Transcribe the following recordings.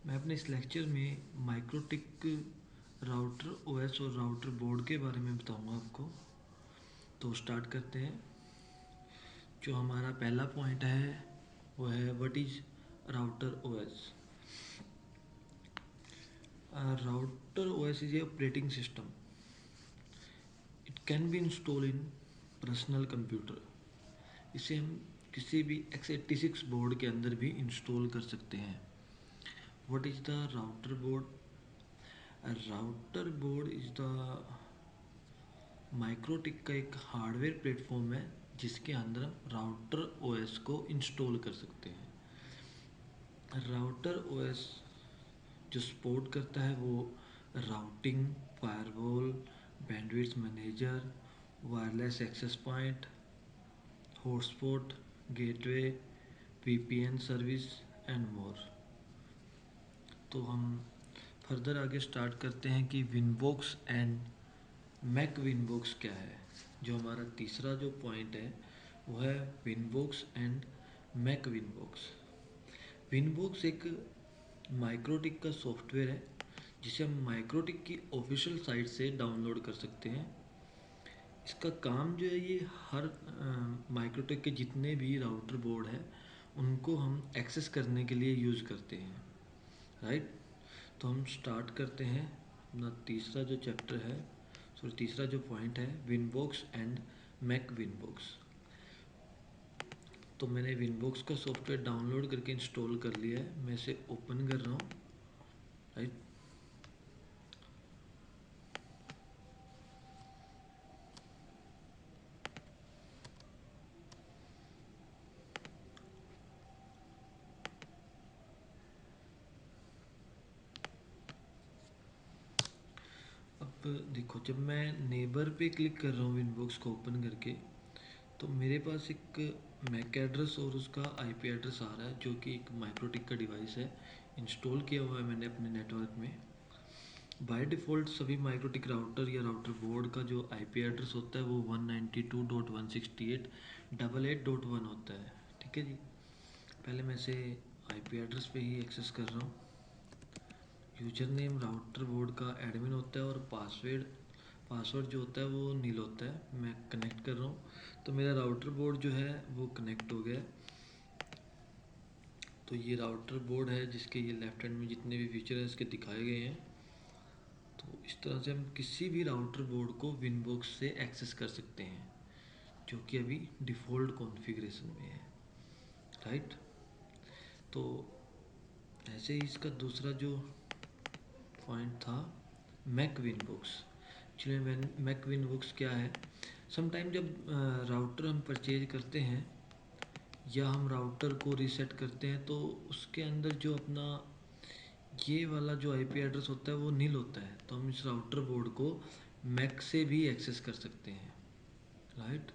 मैं अपने इस लेक्चर में माइक्रोटिक राउटर ओएस और राउटर बोर्ड के बारे में बताऊंगा आपको। तो स्टार्ट करते हैं। जो हमारा पहला पॉइंट है वो है what is router OS. Router OS is a operating system. It can be install in personal computer. इसे हम किसी भी x86 बोर्ड के अंदर भी इंस्टॉल कर सकते हैं। What is the router board? Router board is the MikroTik का एक हार्डवेयर प्लेटफॉर्म है जिसके अंदर हम राउटर ओएस को इंस्टॉल कर सकते हैं। राउटर ओएस जो सपोर्ट करता है वो routing, firewall, bandwidth manager, wireless access point, hotspot, gateway, VPN service and more. तो हम फर्दर आगे स्टार्ट करते हैं कि विनबॉक्स एंड मैक विनबॉक्स क्या है। जो हमारा तीसरा जो पॉइंट है वो है विनबॉक्स एंड मैक विनबॉक्स। विनबॉक्स एक माइक्रोटिक का सॉफ्टवेयर है जिसे हम माइक्रोटिक की ऑफिशियल साइट से डाउनलोड कर सकते हैं। इसका काम जो है ये हर माइक्रोटेक के जितने भी राउटर बोर्ड है उनको हम एक्सेस करने के लिए यूज़ करते हैं, राइट। तो हम स्टार्ट करते हैं अपना तीसरा जो चैप्टर है, सॉरी तीसरा जो पॉइंट है, विनबॉक्स एंड मैक विनबॉक्स। तो मैंने विनबॉक्स का सॉफ्टवेयर डाउनलोड करके इंस्टॉल कर लिया है। मैं इसे ओपन कर रहा हूँ, राइट। अब देखो, जब मैं नेबर पे क्लिक कर रहा हूँ विनबॉक्स को ओपन करके, तो मेरे पास एक मैक एड्रेस और उसका आईपी एड्रेस आ रहा है जो कि एक माइक्रोटिक का डिवाइस है, इंस्टॉल किया हुआ है मैंने अपने नेटवर्क में। बाय डिफ़ॉल्ट सभी माइक्रोटिक राउटर या राउटर बोर्ड का जो आईपी एड्रेस होता है वो 192.168.88.1 होता है, ठीक है जी। पहले मैं इसे आईपी एड्रेस पे ही एक्सेस कर रहा हूँ। यूजर नेम राउटर बोर्ड का एडमिन होता है और पासवर्ड जो होता है वो नील होता है। मैं कनेक्ट कर रहा हूँ तो मेरा राउटर बोर्ड जो है वो कनेक्ट हो गया। तो ये राउटर बोर्ड है जिसके ये लेफ्ट हैंड में जितने भी फीचर हैं इसके दिखाए गए हैं। तो इस तरह से हम किसी भी राउटर बोर्ड को विनबॉक्स से एक्सेस कर सकते हैं जो कि अभी डिफ़ॉल्ट कॉन्फ़िगरेशन में है, राइट। तो ऐसे ही इसका दूसरा जो पॉइंट था मैक विनबॉक्स। एक्चुअली मैक विनबॉक्स क्या है? समटाइम जब राउटर हम परचेज करते हैं या हम राउटर को रीसेट करते हैं तो उसके अंदर जो अपना ये वाला जो आईपी एड्रेस होता है वो नील होता है, तो हम इस राउटर बोर्ड को मैक से भी एक्सेस कर सकते हैं, राइट।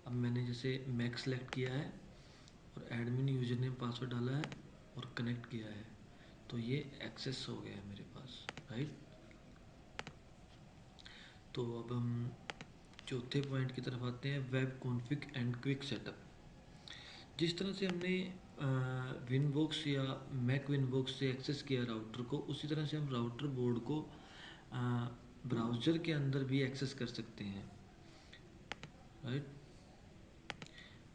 अब मैंने जैसे मैक सेलेक्ट किया है और एडमिन यूजर नेम पासवर्ड डाला है और कनेक्ट किया है, तो ये एक्सेस हो गया है मेरे पास, राइट। तो अब हम चौथे पॉइंट की तरफ आते हैं, web config and quick setup. जिस तरह से हमने विनबॉक्स या मैक विनबॉक्स से एक्सेस किया राउटर को, उसी तरह से हम राउटर बोर्ड को ब्राउज़र के अंदर भी एक्सेस कर सकते हैं, राइट।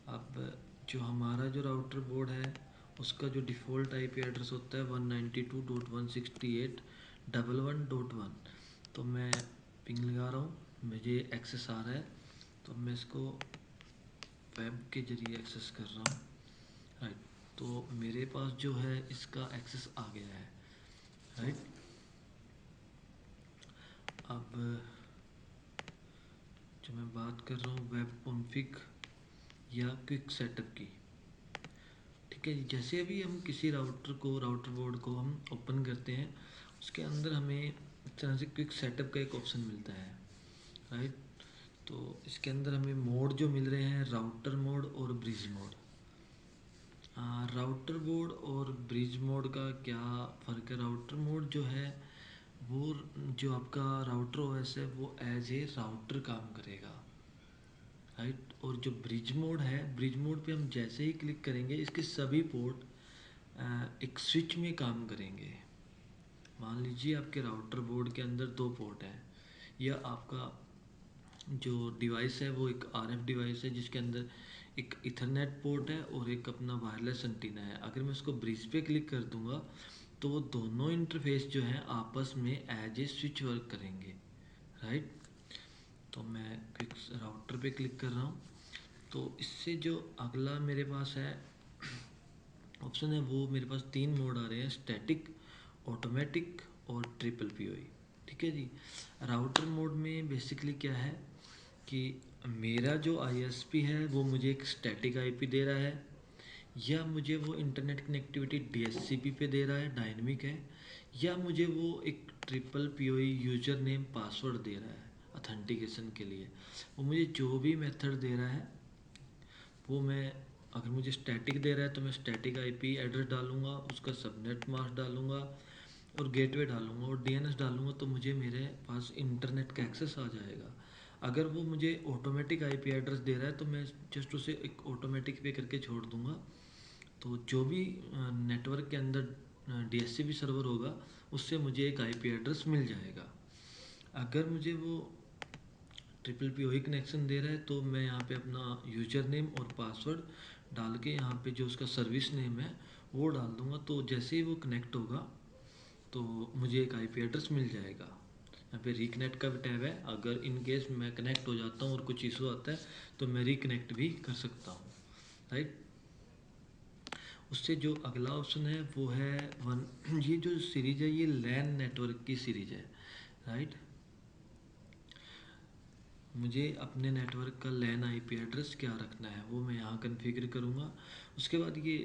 अब जो हमारा जो राउटर बोर्ड है उसका जो डिफ़ॉल्ट आईपी एड्रेस होता है 192.168.1.1, तो मैं पिंग लगा रहा हूँ, मुझे एक्सेस आ रहा है, तो मैं इसको वेब के ज़रिए एक्सेस कर रहा हूँ, राइट। तो मेरे पास जो है इसका एक्सेस आ गया है, राइट। अब जो मैं बात कर रहा हूँ वेब कॉन्फ़िग या क्विक सेटअप की, ठीक है। जैसे अभी हम किसी राउटर बोर्ड को हम ओपन करते हैं, उसके अंदर हमें इस तरह से क्विक सेटअप का एक ऑप्शन मिलता है, राइट। तो इसके अंदर हमें मोड जो मिल रहे हैं राउटर मोड और ब्रिज मोड। राउटर बोर्ड और ब्रिज मोड का क्या फ़र्क है? राउटर मोड जो है वो जो आपका राउटर ओएस है वो एज ए राउटर काम करेगा, राइट। और जो ब्रिज मोड है, ब्रिज मोड पे हम जैसे ही क्लिक करेंगे इसके सभी पोर्ट एक स्विच में काम करेंगे, मान लीजिए आपके राउटर बोर्ड के अंदर दो पोर्ट हैं, या आपका जो डिवाइस है वो एक आरएफ डिवाइस है जिसके अंदर एक इथरनेट पोर्ट है और एक अपना वायरलेस एंटीना है। अगर मैं उसको ब्रिज पे क्लिक कर दूंगा तो वो दोनों इंटरफेस जो हैं आपस में एज ए स्विच वर्क करेंगे, राइट। तो मैं क्विक राउटर पे क्लिक कर रहा हूँ। तो इससे जो अगला मेरे पास है ऑप्शन है, वो मेरे पास तीन मोड आ रहे हैं, स्टैटिक, ऑटोमेटिक और ट्रिपल पीओई। ठीक है जी। राउटर मोड में बेसिकली क्या है कि मेरा जो आईएसपी है वो मुझे एक स्टैटिक आईपी दे रहा है, या मुझे वो इंटरनेट कनेक्टिविटी डीएचसीपी पे दे रहा है, डायनेमिक है, या मुझे वो एक triple POE user name password दे रहा है अथेंटिकेशन के लिए। वो मुझे जो भी मेथड दे रहा है वो मैं, अगर मुझे स्टैटिक दे रहा है तो मैं स्टैटिक आईपी एड्रेस डालूंगा, उसका सबनेट मास्क डालूंगा और गेटवे डालूंगा और डीएनएस डालूंगा, तो मुझे मेरे पास इंटरनेट का एक्सेस आ जाएगा। अगर वो मुझे ऑटोमेटिक आईपी एड्रेस दे रहा है तो मैं जस्ट उसे एक ऑटोमेटिक पे करके छोड़ दूंगा, तो जो भी नेटवर्क के अंदर डीएचसीपी सर्वर होगा उससे मुझे एक आईपी एड्रेस मिल जाएगा। अगर मुझे वो ट्रिपल पी वही कनेक्शन दे रहा है तो मैं यहाँ पे अपना यूजर नेम और पासवर्ड डाल के यहाँ पे जो उसका सर्विस नेम है वो डाल दूँगा, तो जैसे ही वो कनेक्ट होगा तो मुझे एक आईपी एड्रेस मिल जाएगा। यहाँ पे रिकनेक्ट का भी टैब है, अगर इन केस मैं कनेक्ट हो जाता हूँ और कुछ इशू आता है तो मैं रिकनेक्ट भी कर सकता हूँ, राइट। उससे जो अगला ऑप्शन है वो है वन ये जो सीरीज है ये लैन नेटवर्क की सीरीज है, राइट। मुझे अपने नेटवर्क का लैन आईपी एड्रेस क्या रखना है वो मैं यहाँ कन्फिगर करूँगा। उसके बाद ये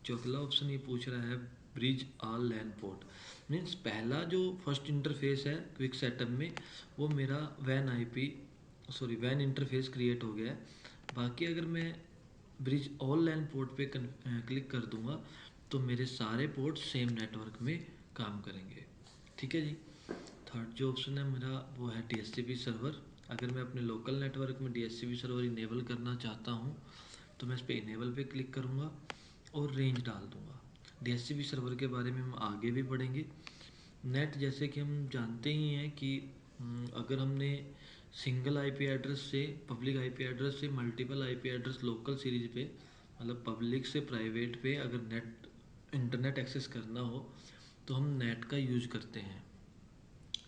जो अगला ऑप्शन ये पूछ रहा है bridge all LAN port, means पहला जो फर्स्ट इंटरफेस है क्विक सेटअप में वो मेरा वैन इंटरफेस क्रिएट हो गया है। बाकी अगर मैं ब्रिज ऑल लैन पोर्ट पे क्लिक कर दूंगा तो मेरे सारे पोर्ट सेम नेटवर्क में काम करेंगे। ठीक है जी। थर्ड जो ऑप्शन है मेरा वो है डीएचसीपी सर्वर। अगर मैं अपने लोकल नेटवर्क में डीएचसीपी सर्वर इनेबल करना चाहता हूँ तो मैं इस पर इनेबल पे क्लिक करूँगा और रेंज डाल दूँगा। डीएचसीपी सर्वर के बारे में हम आगे भी पढ़ेंगे। नेट जैसे कि हम जानते ही हैं कि अगर हमने सिंगल आईपी एड्रेस से पब्लिक आईपी एड्रेस से multiple IP address local series पे, मतलब पब्लिक से प्राइवेट पे अगर नेट इंटरनेट एक्सेस करना हो तो हम नेट का यूज करते हैं।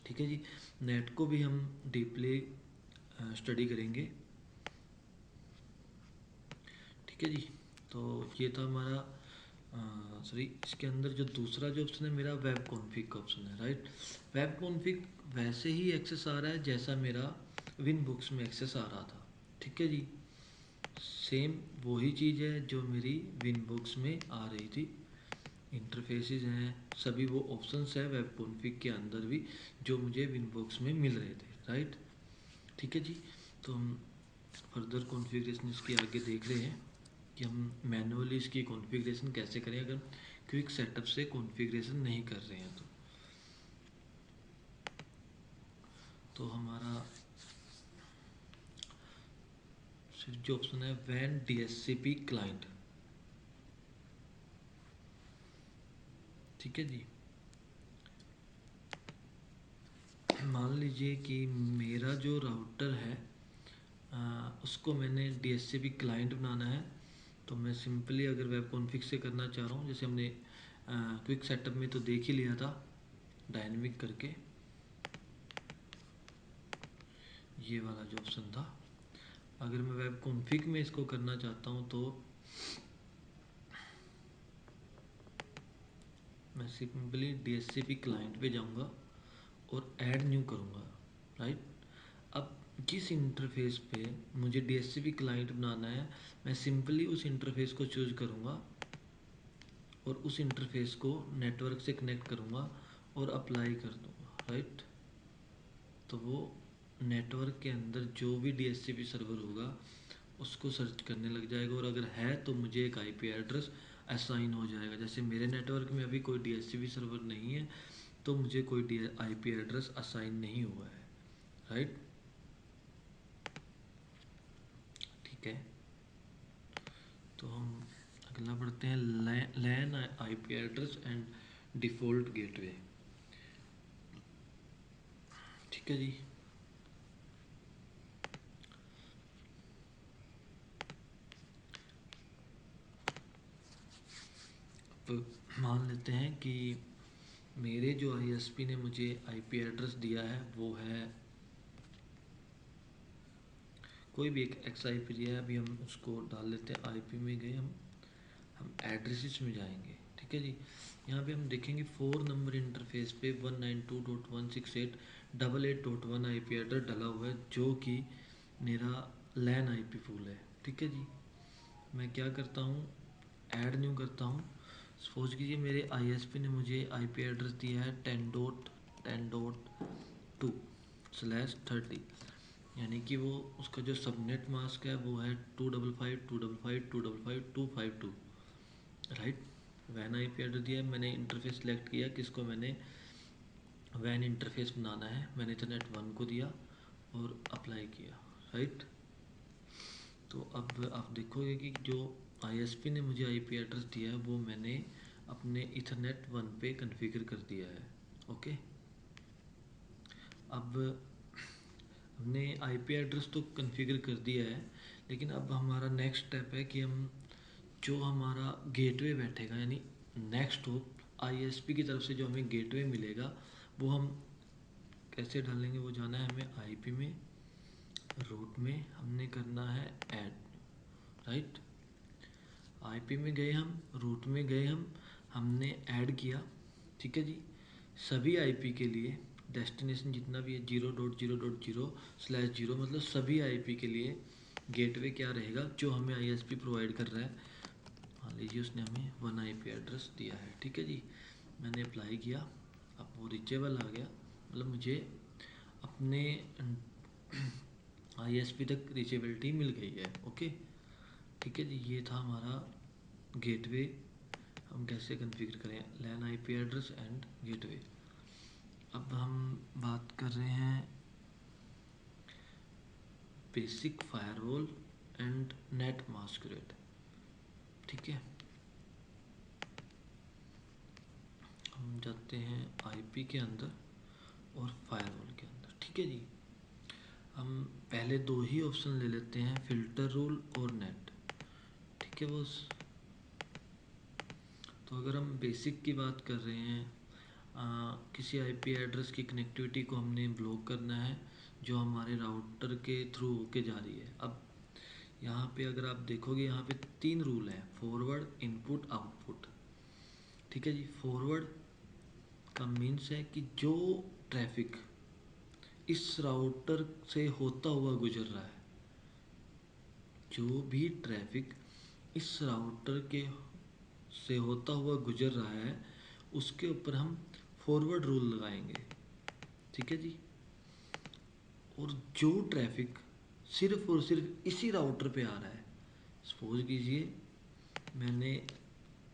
ठीक है जी। नेट को भी हम डीपली स्टडी करेंगे। ठीक है जी। तो ये था हमारा सॉरी इसके अंदर जो दूसरा जो ऑप्शन है मेरा वेब कॉन्फ़िग का ऑप्शन है, राइट। वेब कॉन्फ़िग वैसे ही एक्सेस आ रहा है जैसा मेरा विन बुक्स में एक्सेस आ रहा था। ठीक है जी। सेम वही चीज़ है जो मेरी विन बुक्स में आ रही थी। इंटरफेसेस हैं, सभी वो ऑप्शंस है वेब कॉन्फ़िग के अंदर भी जो मुझे विन बुक्स में मिल रहे थे, राइट। ठीक है जी। तो हम फर्दर कॉन्फ़िगरेशन इसकी आगे देख रहे हैं कि हम मैनुअली इसकी कॉन्फ़िगरेशन कैसे करें अगर क्विक सेटअप से कॉन्फ़िगरेशन नहीं कर रहे हैं तो हमारा सिर्फ जो ऑप्शन है वैन डीएचसीपी क्लाइंट। ठीक है जी। मान लीजिए कि मेरा जो राउटर है उसको मैंने डीएचसीपी क्लाइंट बनाना है, तो मैं सिंपली अगर वेब कॉन्फ़िग से करना चाह रहा हूँ, जैसे हमने क्विक सेटअप में तो देख ही लिया था डायनेमिक करके, ये वाला जो ऑप्शन था। अगर मैं वेब कॉन्फ़िग में इसको करना चाहता हूँ तो मैं सिंपली डीएचसीपी क्लाइंट पे जाऊँगा और ऐड न्यू करूँगा, राइट। अब जिस इंटरफेस पे मुझे डीएचसीपी क्लाइंट बनाना है मैं सिंपली उस इंटरफेस को चूज़ करूँगा और उस इंटरफेस को नेटवर्क से कनेक्ट करूँगा और अप्लाई कर दूँगा, राइट। तो वो नेटवर्क के अंदर जो भी डीएचसीपी सर्वर होगा उसको सर्च करने लग जाएगा, और अगर है तो मुझे एक आईपी एड्रेस असाइन हो जाएगा। जैसे मेरे नेटवर्क में अभी कोई डीएचसीपी सर्वर नहीं है तो मुझे कोई आईपी एड्रेस असाइन नहीं हुआ है, राइट। ठीक है। तो हम अगला पढ़ते हैं LAN IP address and default gateway. ठीक है जी। तो मान लेते हैं कि मेरे जो आईएसपी ने मुझे आईपी एड्रेस दिया है वो है कोई भी एक एक्स आईपी दिया है। अभी हम उसको डाल लेते हैं। आईपी में गए हम एड्रेसेस में जाएंगे। ठीक है जी। यहाँ पे हम देखेंगे 4 नंबर इंटरफेस पे 192.168.8.1 आईपी एड्रेस डाला हुआ है जो कि मेरा लैन आईपी पूल है। ठीक है जी। मैं क्या करता हूँ, ऐड न्यू करता हूँ। सपोज कीजिए मेरे आईएसपी ने मुझे आईपी एड्रेस दिया है 10.10.2/30, यानी कि वो उसका जो सबनेट मास्क है वो है 255.255.255.252, राइट। वैन आईपी एड्रेस दिया है। मैंने इंटरफेस सेलेक्ट किया किसको, मैंने वैन इंटरफेस बनाना है, मैंने इथरनेट 1 को दिया और अप्लाई किया, राइट। तो अब आप देखोगे कि जो आईएसपी ने मुझे आईपी एड्रेस दिया है वो मैंने अपने इथरनेट 1 पे कॉन्फ़िगर कर दिया है। ओके। अब हमने आईपी एड्रेस तो कॉन्फ़िगर कर दिया है, लेकिन अब हमारा नेक्स्ट स्टेप है कि हम जो हमारा गेटवे बैठेगा, यानी नेक्स्ट हो आईएसपी की तरफ से जो हमें गेटवे मिलेगा वो हम कैसे डालेंगे। वो जाना है हमें आईपी में, रूट में हमने करना है ऐड, राइट। आईपी में गए हम, रूट में गए हमने ऐड किया। ठीक है जी। सभी आईपी के लिए डेस्टिनेशन जितना भी है 0.0.0/0, मतलब सभी आईपी के लिए गेटवे क्या रहेगा जो हमें आईएसपी प्रोवाइड कर रहा है। मान लीजिए उसने हमें 1 आईपी एड्रेस दिया है। ठीक है जी। मैंने अप्लाई किया, अब वो रीचेबल आ गया, मतलब मुझे अपने आईएसपी तक रीचेबिलिटी मिल गई है। ओके। ठीक है जी। ये था हमारा गेटवे। हम कैसे कॉन्फ़िगर करें लैन आईपी एड्रेस एंड गेटवे। अब हम बात कर रहे हैं basic firewall and net masquerade. ठीक है। हम जाते हैं आईपी के अंदर और फायरवॉल के अंदर। ठीक है जी। हम पहले दो ही ऑप्शन ले लेते हैं, फिल्टर रूल और नेट। ठीक है बॉस। तो अगर हम बेसिक की बात कर रहे हैं, किसी आईपी एड्रेस की कनेक्टिविटी को हमने ब्लॉक करना है जो हमारे राउटर के थ्रू होके जा रही है। अब यहाँ पे अगर आप देखोगे यहाँ पे 3 रूल हैं, फॉरवर्ड, इनपुट, आउटपुट। ठीक है जी। फॉरवर्ड का मीन्स है कि जो ट्रैफिक इस राउटर से होता हुआ गुजर रहा है, जो भी ट्रैफिक इस राउटर के से होता हुआ गुजर रहा है उसके ऊपर हम फॉरवर्ड रूल लगाएंगे। ठीक है जी। और जो ट्रैफिक सिर्फ और सिर्फ इसी राउटर पे आ रहा है, सपोज कीजिए मैंने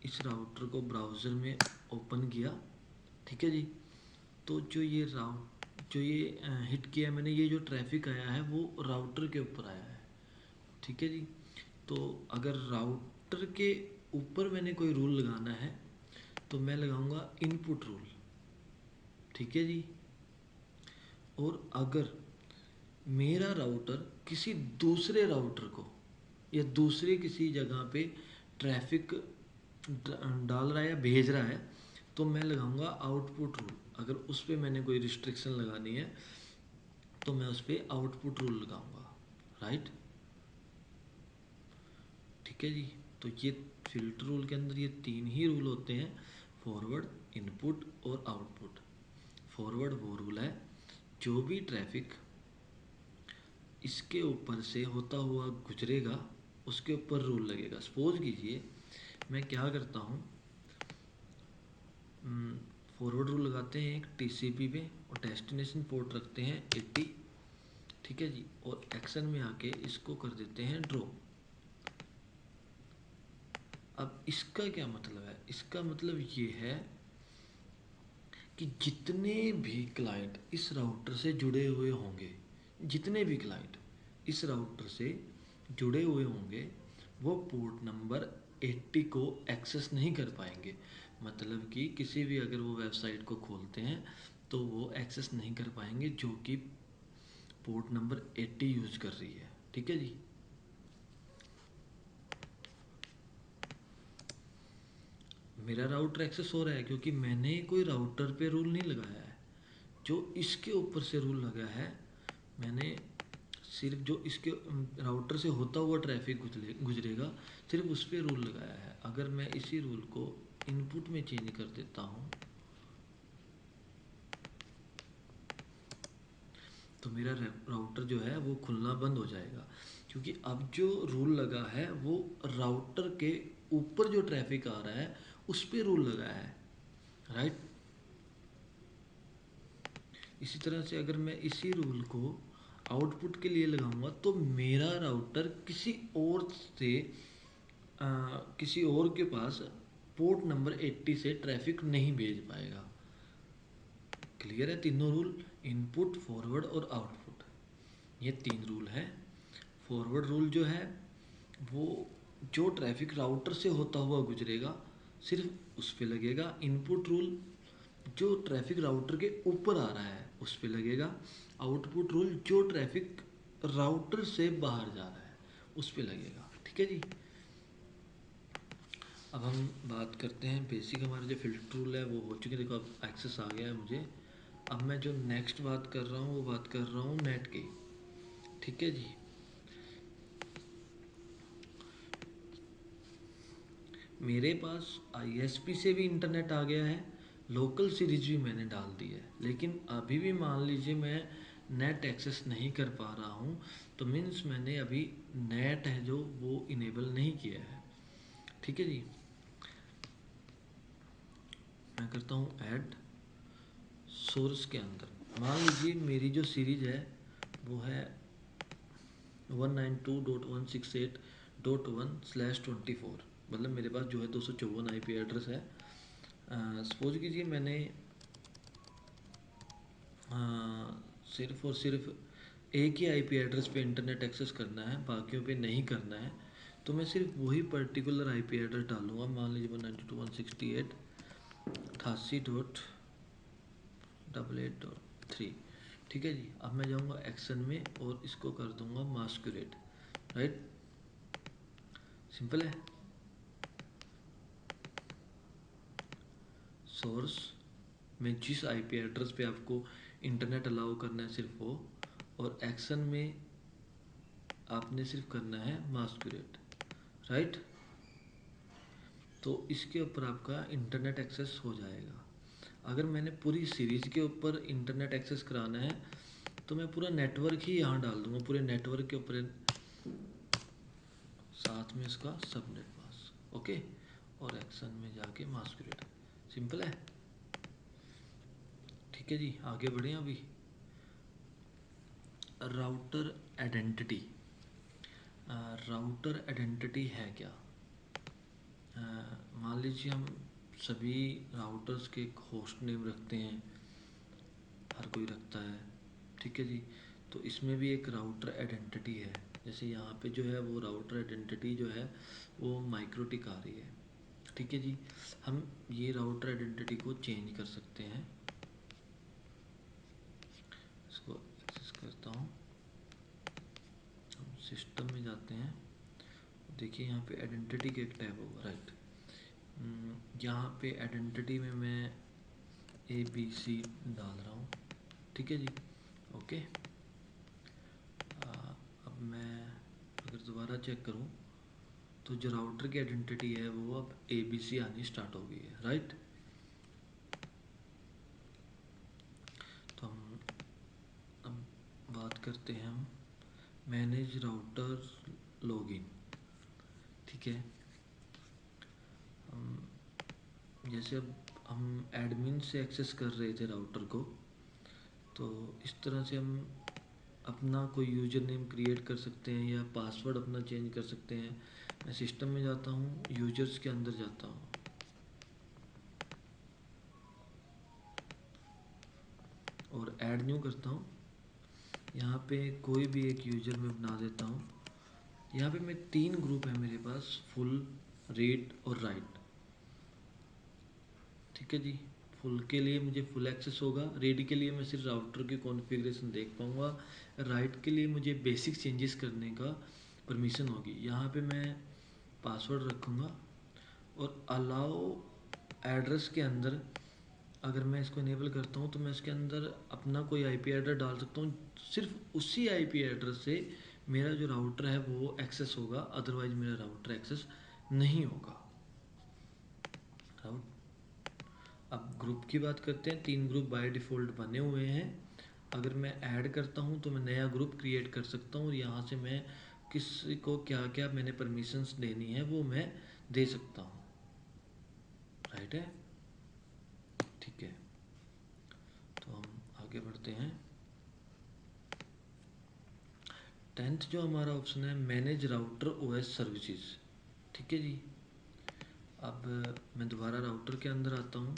इस राउटर को ब्राउज़र में ओपन किया। ठीक है जी। तो जो ये हिट किया मैंने, ये जो ट्रैफिक आया है वो राउटर के ऊपर आया है। ठीक है जी। तो अगर राउटर के ऊपर मैंने कोई रूल लगाना है तो मैं लगाऊंगा इनपुट रूल। ठीक है जी। और अगर मेरा राउटर किसी दूसरे राउटर को या दूसरे किसी जगह पे ट्रैफिक डाल रहा है या भेज रहा है तो मैं लगाऊंगा आउटपुट रूल। अगर उस पर मैंने कोई रिस्ट्रिक्शन लगानी है तो मैं उस पर आउटपुट रूल लगाऊंगा, राइट। ठीक है जी। तो ये फिल्टर रूल के अंदर ये 3 ही रूल होते हैं, फॉरवर्ड, इनपुट और आउटपुट। फॉरवर्ड वो रूल है जो भी ट्रैफिक इसके ऊपर से होता हुआ गुजरेगा उसके ऊपर रूल लगेगा। सपोज कीजिए मैं क्या करता हूँ, फॉरवर्ड रूल लगाते हैं एक टीसीपी पे और डेस्टिनेशन पोर्ट रखते हैं 80। ठीक है जी। और एक्शन में आके इसको कर देते हैं ड्रॉ। अब इसका क्या मतलब है, इसका मतलब ये है कि जितने भी क्लाइंट इस राउटर से जुड़े हुए होंगे, जितने भी क्लाइंट इस राउटर से जुड़े हुए होंगे वो पोर्ट नंबर 80 को एक्सेस नहीं कर पाएंगे। मतलब कि किसी भी अगर वो वेबसाइट को खोलते हैं तो वो एक्सेस नहीं कर पाएंगे जो कि पोर्ट नंबर 80 यूज कर रही है। ठीक है जी। मेरा राउटर एक्सेस हो रहा है क्योंकि मैंने कोई राउटर पे रूल नहीं लगाया है। जो इसके ऊपर से रूल लगा है, मैंने सिर्फ जो इसके राउटर से होता हुआ ट्रैफिक गुजरेगा, सिर्फ उस पर रूल लगाया है। अगर मैं इसी रूल को इनपुट में चेंज कर देता हूँ तो मेरा राउटर जो है वो खुलना बंद हो जाएगा, क्योंकि अब जो रूल लगा है वो राउटर के ऊपर जो ट्रैफिक आ रहा है उस पर रूल लगा है। राइट। इसी तरह से अगर मैं इसी रूल को आउटपुट के लिए लगाऊंगा तो मेरा राउटर किसी और से किसी और के पास पोर्ट नंबर 80 से ट्रैफिक नहीं भेज पाएगा। क्लियर है तीनों रूल, इनपुट, फॉरवर्ड और आउटपुट, ये 3 रूल हैं। फॉरवर्ड रूल जो है वो जो ट्रैफिक राउटर से होता हुआ गुजरेगा सिर्फ उस पर लगेगा। इनपुट रूल जो ट्रैफिक राउटर के ऊपर आ रहा है उस पर लगेगा। आउटपुट रूल जो ट्रैफिक राउटर से बाहर जा रहा है उस पर लगेगा। ठीक है जी। अब हम बात करते हैं बेसिक, हमारे जो फिल्टर रूल है वो हो चुके। देखो अब एक्सेस आ गया है मुझे। अब मैं जो नेक्स्ट बात कर रहा हूँ वो बात कर रहा हूँ नेट की। ठीक है जी। मेरे पास आईएसपी से भी इंटरनेट आ गया है, लोकल सीरीज भी मैंने डाल दी है, लेकिन अभी भी मान लीजिए मैं नेट एक्सेस नहीं कर पा रहा हूँ, तो मीन्स मैंने अभी नेट है जो वो इनेबल नहीं किया है। ठीक है जी। मैं करता हूँ ऐड सोर्स के अंदर। मान लीजिए मेरी जो सीरीज है वो है 192.168.1/24, मतलब मेरे पास जो है 254 आईपी एड्रेस है। सपोज कीजिए मैंने सिर्फ और सिर्फ एक ही आईपी एड्रेस पे इंटरनेट एक्सेस करना है, बाकियों पे नहीं करना है, तो मैं सिर्फ वही पर्टिकुलर आईपी एड्रेस डालूंगा। मान लीजिए 192.168.88.3। ठीक है जी। अब मैं जाऊंगा एक्शन में और इसको कर दूंगा मास्कुरेट। राइट, सिंपल है। सोर्स में जिस आईपी एड्रेस पे आपको इंटरनेट अलाउ करना है सिर्फ वो, और एक्शन में आपने सिर्फ करना है मास्कुरेट। राइट। तो इसके ऊपर आपका इंटरनेट एक्सेस हो जाएगा। अगर मैंने पूरी सीरीज के ऊपर इंटरनेट एक्सेस कराना है तो मैं पूरा नेटवर्क ही यहाँ डाल दूंगा, पूरे नेटवर्क के ऊपर साथ में इसका सबनेट मास्क। ओके, और एक्शन में जाके मास्कुरेट। सिंपल है। ठीक है जी, आगे बढ़े। अभी राउटर आइडेंटिटी। राउटर आइडेंटिटी है क्या? मान लीजिए हम सभी राउटर्स के एक होस्ट नेम रखते हैं, हर कोई रखता है। ठीक है जी। तो इसमें भी एक राउटर आइडेंटिटी है। जैसे यहाँ पे जो है वो राउटर आइडेंटिटी जो है वो माइक्रोटिक आ रही है। ठीक है जी। हम ये राउटर आइडेंटिटी को चेंज कर सकते हैं। इसको एक्सेस करता हूँ, हम सिस्टम में जाते हैं। देखिए यहाँ पे आइडेंटिटी का एक टैब होगा। राइट, यहाँ पे आइडेंटिटी में मैं ABC डाल रहा हूँ। ठीक है जी। ओके। अब मैं अगर दोबारा चेक करूँ तो जो राउटर की आइडेंटिटी है वो अब ABC आनी स्टार्ट हो गई है। राइट। तो हम अब बात करते हैं हम मैनेज राउटर लॉगिन। ठीक है। जैसे अब हम एडमिन से एक्सेस कर रहे थे राउटर को, तो इस तरह से हम अपना कोई यूज़र नेम क्रिएट कर सकते हैं या पासवर्ड अपना चेंज कर सकते हैं। मैं सिस्टम में जाता हूँ, यूजर्स के अंदर जाता हूँ और ऐड न्यू करता हूँ। यहाँ पे कोई भी एक यूज़र मैं बना देता हूँ। यहाँ पे मैं 3 ग्रुप है मेरे पास, फुल, रीड और राइट। ठीक है जी। फुल के लिए मुझे फुल एक्सेस होगा, रीड के लिए मैं सिर्फ राउटर की कॉन्फ़िगरेशन देख पाऊँगा, राइट के लिए मुझे बेसिक चेंजेस करने का परमिशन होगी। यहाँ पे मैं पासवर्ड रखूँगा और अलाउ एड्रेस के अंदर अगर मैं इसको इनेबल करता हूँ तो मैं इसके अंदर अपना कोई आईपी एड्रेस डाल सकता हूँ, सिर्फ उसी आईपी एड्रेस से मेरा जो राउटर है वो एक्सेस होगा, अदरवाइज मेरा राउटर एक्सेस नहीं होगा। राउट अब ग्रुप की बात करते हैं। 3 ग्रुप बाय डिफ़ॉल्ट बने हुए हैं। अगर मैं ऐड करता हूँ तो मैं नया ग्रुप क्रिएट कर सकता हूँ और यहाँ से मैं किसी को क्या क्या मैंने परमिशंस देनी है वो मैं दे सकता हूँ। राइट है, ठीक है। तो हम आगे बढ़ते हैं। 10th जो हमारा ऑप्शन है मैनेज राउटर ओएस सर्विसेज। ठीक है जी। अब मैं दोबारा राउटर के अंदर आता हूँ,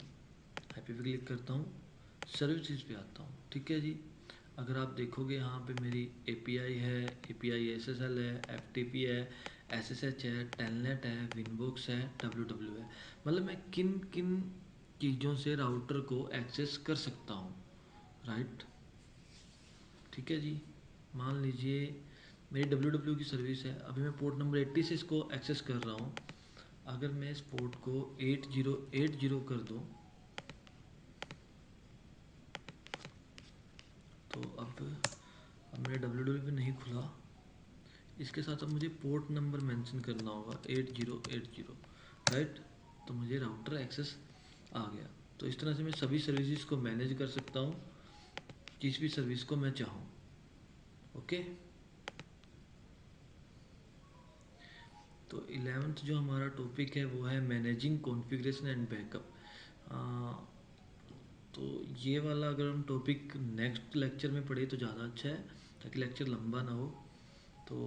हैप्पी पे क्लिक करता हूँ, सर्विसेज पे आता हूँ। ठीक है जी। अगर आप देखोगे यहाँ पे मेरी API है, API SSL है, FTP है, SSH है, टेलनेट है, विनबॉक्स है, WW है। मतलब मैं किन किन चीज़ों से राउटर को एक्सेस कर सकता हूँ। राइट, ठीक है जी। मान लीजिए मेरी WW की सर्विस है, अभी मैं पोर्ट नंबर 80 से इसको एक्सेस कर रहा हूँ। अगर मैं इस पोर्ट को 8080 कर दूँ तो अब मेरा WW नहीं खुला। इसके साथ अब मुझे पोर्ट नंबर मेंशन करना होगा 8080। राइट, तो मुझे राउटर एक्सेस आ गया। तो इस तरह से मैं सभी सर्विसेज को मैनेज कर सकता हूँ, जिस भी सर्विस को मैं चाहूँ। ओके। तो 11th जो हमारा टॉपिक है वो है मैनेजिंग कॉन्फ़िगरेशन एंड बैकअप। तो ये वाला अगर हम टॉपिक नेक्स्ट लेक्चर में पढ़े तो ज़्यादा अच्छा है, ताकि लेक्चर लंबा ना हो। तो